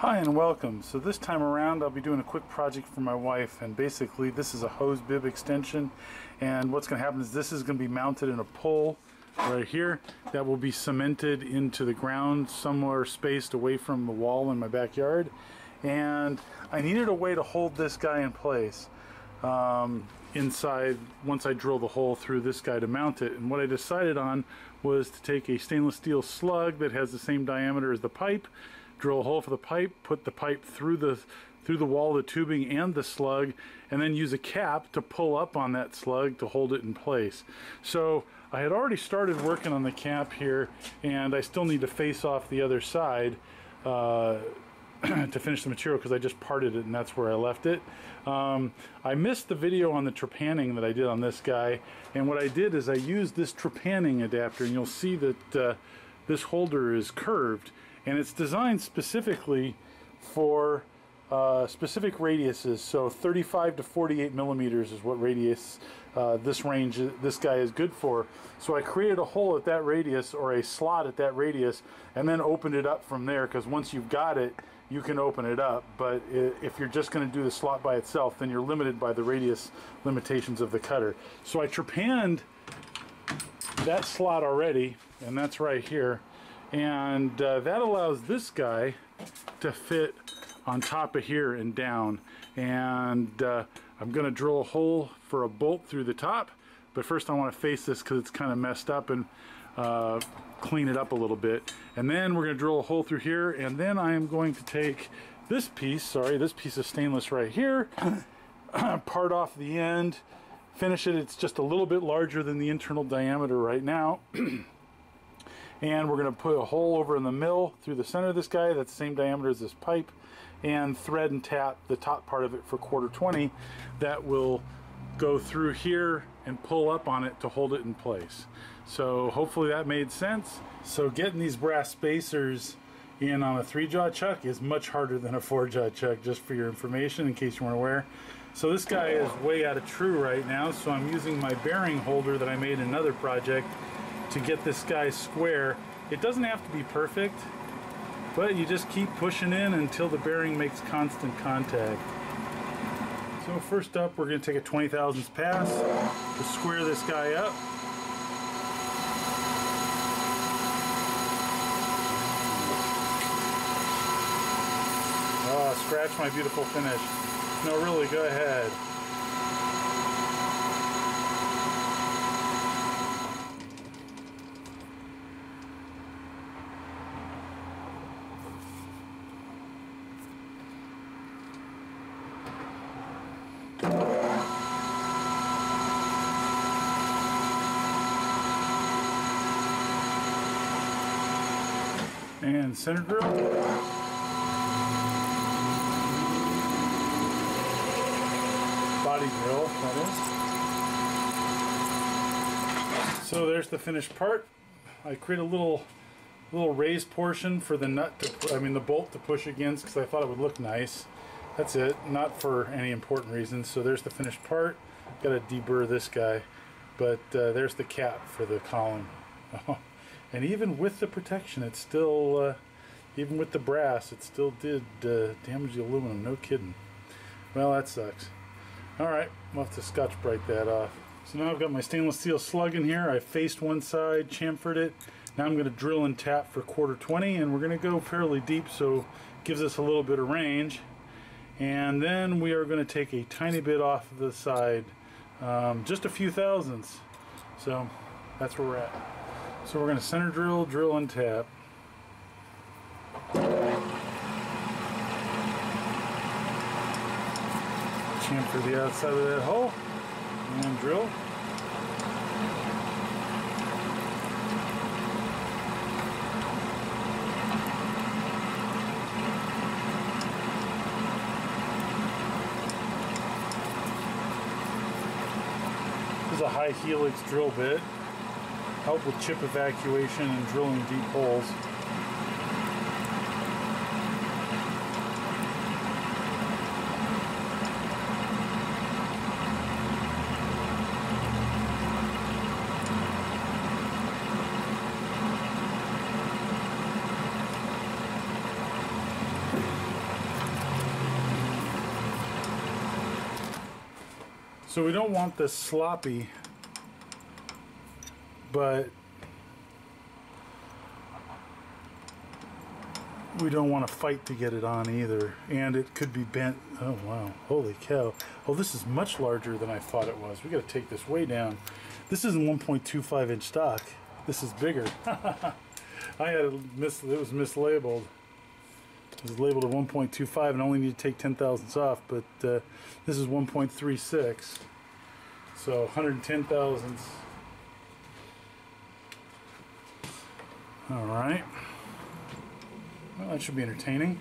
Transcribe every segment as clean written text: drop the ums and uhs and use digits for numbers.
Hi and welcome. So this time around I'll be doing a quick project for my wife, and basically this is a hose bib extension, and what's going to happen is this is going to be mounted in a pole right here that will be cemented into the ground somewhere spaced away from the wall in my backyard, and I needed a way to hold this guy in place inside once I drill the hole through this guy to mount it. And what I decided on was to take a stainless steel slug that has the same diameter as the pipe, drill a hole for the pipe, put the pipe through the wall of the tubing and the slug, and then use a cap to pull up on that slug to hold it in place. So I had already started working on the cap here, and I still need to face off the other side to finish the material because I just parted it and that's where I left it. I missed the video on the trepanning that I did on this guy, and what I did is I used this trepanning adapter, and you'll see that this holder is curved, and it's designed specifically for specific radiuses. So 35 to 48 millimeters is what radius this guy is good for. So I created a hole at that radius, or a slot at that radius, and then opened it up from there, because once you've got it you can open it up. But if you're just going to do the slot by itself, then you're limited by the radius limitations of the cutter. So I trepanned that slot already, and that's right here, and that allows this guy to fit on top of here and down. And I'm going to drill a hole for a bolt through the top, but first I want to face this because it's kind of messed up, and clean it up a little bit. And then we're going to drill a hole through here, and then I am going to take this piece, this piece of stainless right here, part off the end, finish it. It's just a little bit larger than the internal diameter right now. And we're going to put a hole over in the mill through the center of this guy that's the same diameter as this pipe, and thread and tap the top part of it for 1/4 that will go through here and pull up on it to hold it in place. So hopefully that made sense. So getting these brass spacers in on a 3-jaw chuck is much harder than a 4-jaw chuck, just for your information in case you weren't aware. So this guy is way out of true right now, so I'm using my bearing holder that I made in another project to get this guy square. It doesn't have to be perfect, but you just keep pushing in until the bearing makes constant contact. So first up, we're going to take a 20 thousandths pass to square this guy up. Oh, scratch my beautiful finish. No, really, go ahead. And center drill. Body drill, that is. So there's the finished part. I create a little raised portion for the nut the bolt to push against, because I thought it would look nice. That's it, not for any important reasons. So there's the finished part. Got to deburr this guy, but there's the cap for the column. And even with the protection, it still, even with the brass, it still did damage the aluminum. No kidding. Well, that sucks. Alright, we'll have to Scotch-Brite that off. So now I've got my stainless steel slug in here. I faced one side, chamfered it. Now I'm going to drill and tap for 1/4, and we're going to go fairly deep, so it gives us a little bit of range. And then we are going to take a tiny bit off of the side, just a few thousandths. So that's where we're at. So we're going to center drill, drill and tap. Chamfer the outside of that hole and drill. This is a high helix drill bit. Help with chip evacuation and drilling deep holes. So we don't want this sloppy, but we don't want to fight to get it on either. And it could be bent. Oh wow, holy cow. Oh, this is much larger than I thought it was. We got to take this way down. This isn't 1.25 inch stock. This is bigger. I had it was mislabeled. It was labeled at 1.25 and I only need to take 10 thousandths off, but this is 1.36. So 110 thousandths. All right. Well, that should be entertaining.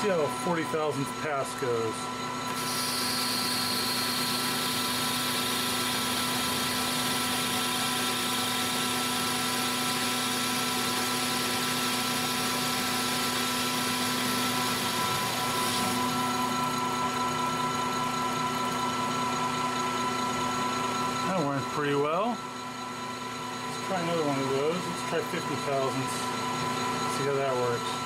See how the 40 thousandth pass goes. That went pretty well. Let's try another one of those. Let's try 50 thousandths. See how that works.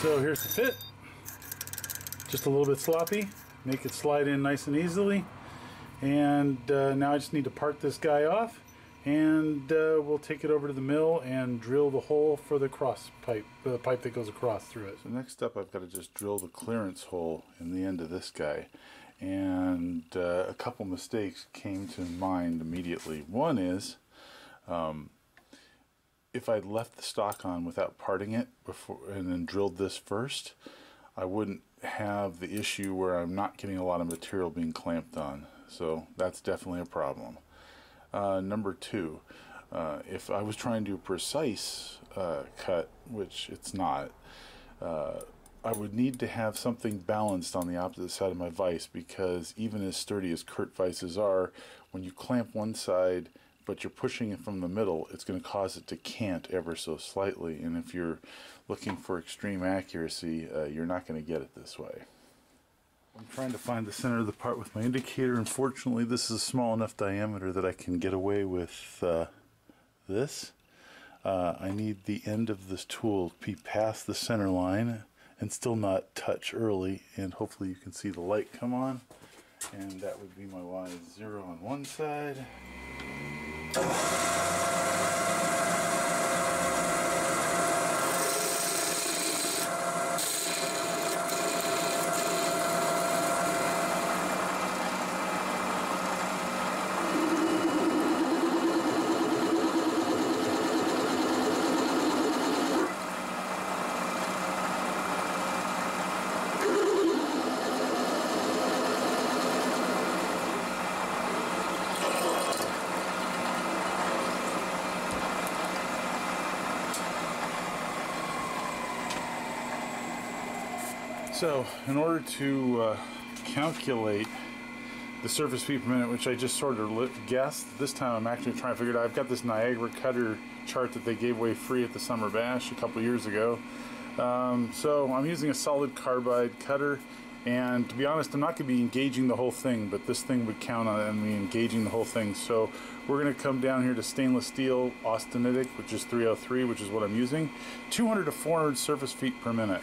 So here's the fit. Just a little bit sloppy. Make it slide in nice and easily. And now I just need to part this guy off, and we'll take it over to the mill and drill the hole for the cross pipe, the pipe that goes across through it. So next up, I've got to just drill the clearance hole in the end of this guy. And a couple mistakes came to mind immediately. One is, if I'd left the stock on without parting it before and then drilled this first, I wouldn't have the issue where I'm not getting a lot of material being clamped on. So that's definitely a problem. Number two, if I was trying to do a precise cut, which it's not, I would need to have something balanced on the opposite side of my vise, because even as sturdy as Kurt vices are, when you clamp one side but you're pushing it from the middle, it's going to cause it to cant ever so slightly, and if you're looking for extreme accuracy, you're not going to get it this way. I'm trying to find the center of the part with my indicator. Unfortunately, this is a small enough diameter that I can get away with this. I need the end of this tool to be past the center line and still not touch early, and hopefully you can see the light come on, and that would be my Y0 on one side. So, in order to calculate the surface feet per minute, which I just sort of guessed, this time I'm actually trying to figure it out. I've got this Niagara cutter chart that they gave away free at the Summer Bash a couple years ago. So I'm using a solid carbide cutter, and to be honest, I'm not going to be engaging the whole thing, but this thing would count on me engaging the whole thing. So we're going to come down here to stainless steel austenitic, which is 303, which is what I'm using, 200 to 400 surface feet per minute.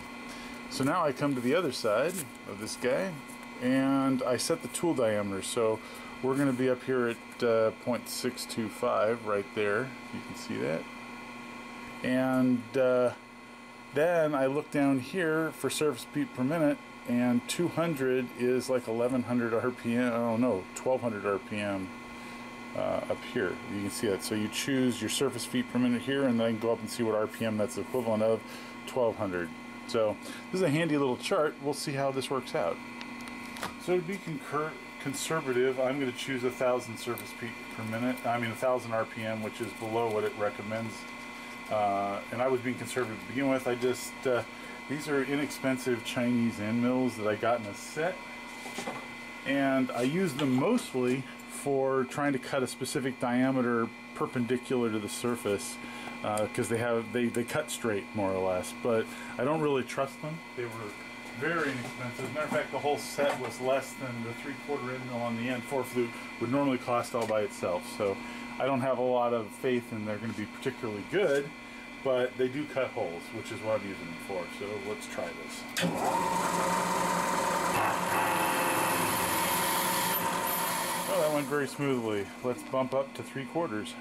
So now I come to the other side of this guy, and I set the tool diameter. So we're going to be up here at 0.625 right there, you can see that. And then I look down here for surface feet per minute, and 200 is like 1100 RPM, oh no, 1200 RPM up here. You can see that. So you choose your surface feet per minute here, and then go up and see what RPM that's equivalent of, 1200. So this is a handy little chart. We'll see how this works out. So to be conservative, I'm going to choose 1,000 surface feet per minute. I mean 1,000 RPM, which is below what it recommends. And I was being conservative to begin with. I just these are inexpensive Chinese end mills that I got in a set, and I use them mostly for trying to cut a specific diameter perpendicular to the surface, because they cut straight more or less. But I don't really trust them. They were very inexpensive. As a matter of fact, the whole set was less than the 3/4 end mill on the end 4 flute would normally cost all by itself. So I don't have a lot of faith in they're going to be particularly good, but they do cut holes, which is what I'm using them for. So let's try this. Oh, that went very smoothly. Let's bump up to 3/4.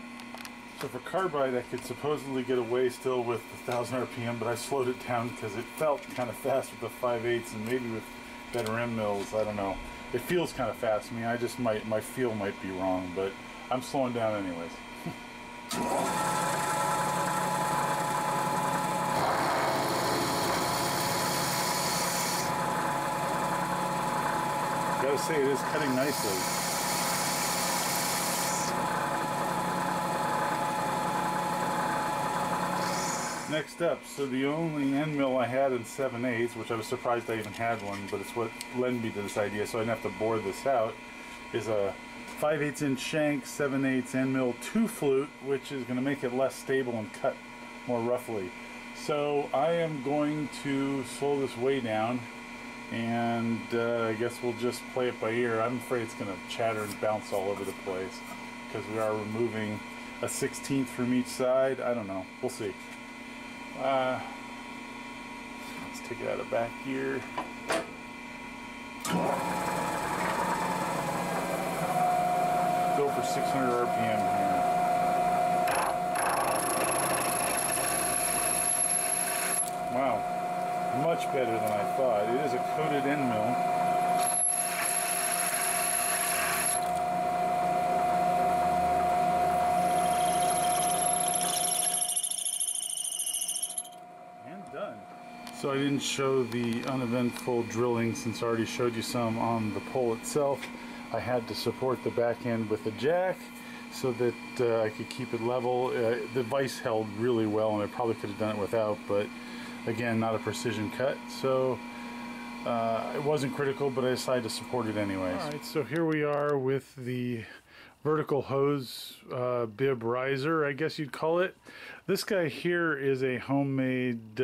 So for carbide, I could supposedly get away still with 1,000 RPM, but I slowed it down because it felt kind of fast with the 5/8, and maybe with better end mills, I don't know. It feels kind of fast to me. I just my feel might be wrong, but I'm slowing down anyways. Gotta say, it is cutting nicely. Next up, so the only end mill I had in 7/8, which I was surprised I even had one, but it's what led me to this idea, so I didn't have to bore this out, is a 5/8 inch shank, 7/8 end mill 2 flute, which is going to make it less stable and cut more roughly. So I am going to slow this way down, and I guess we'll just play it by ear. I'm afraid it's going to chatter and bounce all over the place, because we are removing a 1/16 from each side. I don't know. We'll see. Let's take it out of back gear. Go for 600 RPM here. Wow, much better than I thought. It is a coated end mill. So I didn't show the uneventful drilling since I already showed you some on the pole itself. I had to support the back end with a jack so that I could keep it level. The vise held really well, and I probably could have done it without, but again, not a precision cut. So it wasn't critical, but I decided to support it anyways. Alright, so here we are with the vertical hose bib riser, I guess you'd call it. This guy here is a homemade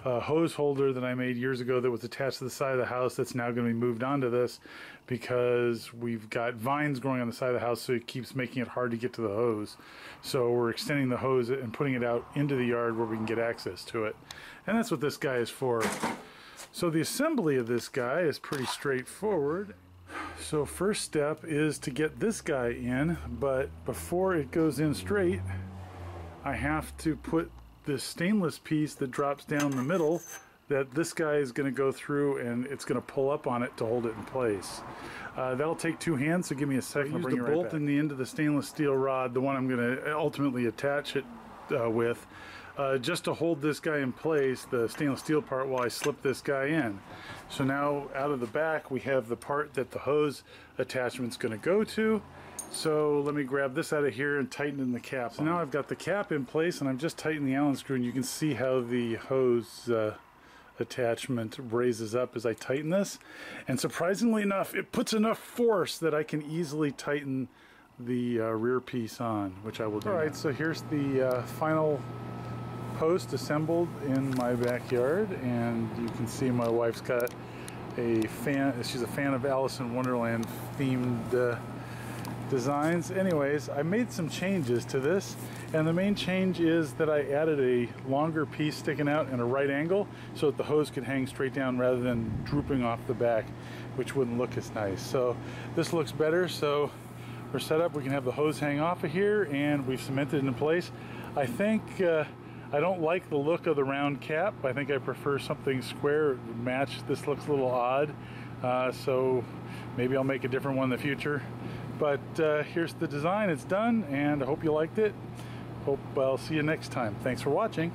hose holder that I made years ago that was attached to the side of the house that's now going to be moved onto this because we've got vines growing on the side of the house, so it keeps making it hard to get to the hose. So we're extending the hose and putting it out into the yard where we can get access to it. And that's what this guy is for. So the assembly of this guy is pretty straightforward. So first step is to get this guy in, but before it goes in straight, I have to put this stainless piece that drops down the middle that this guy is going to go through, and it's going to pull up on it to hold it in place. That'll take 2 hands, so give me a second. I'll bring the bolt in the end of the stainless steel rod, the one I'm going to ultimately attach it with, just to hold this guy in place, the stainless steel part, while I slip this guy in. So now out of the back we have the part that the hose attachment's going to go to. So let me grab this out of here and tighten in the cap. So now I've got the cap in place, and I'm just tightening the Allen screw, and you can see how the hose attachment raises up as I tighten this. And surprisingly enough, it puts enough force that I can easily tighten the rear piece on, which I will do. Alright, so here's the final post assembled in my backyard, and you can see my wife's got a fan. She's a fan of Alice in Wonderland themed designs. Anyways, I made some changes to this, and the main change is that I added a longer piece sticking out in a right angle so that the hose could hang straight down rather than drooping off the back, which wouldn't look as nice. So this looks better. So we're set up. We can have the hose hang off of here, and we've cemented it in place. I think I don't like the look of the round cap. I think I prefer something square. It would match. This looks a little odd, so maybe I'll make a different one in the future. But here's the design. It's done, and I hope you liked it. Hope I'll see you next time. Thanks for watching.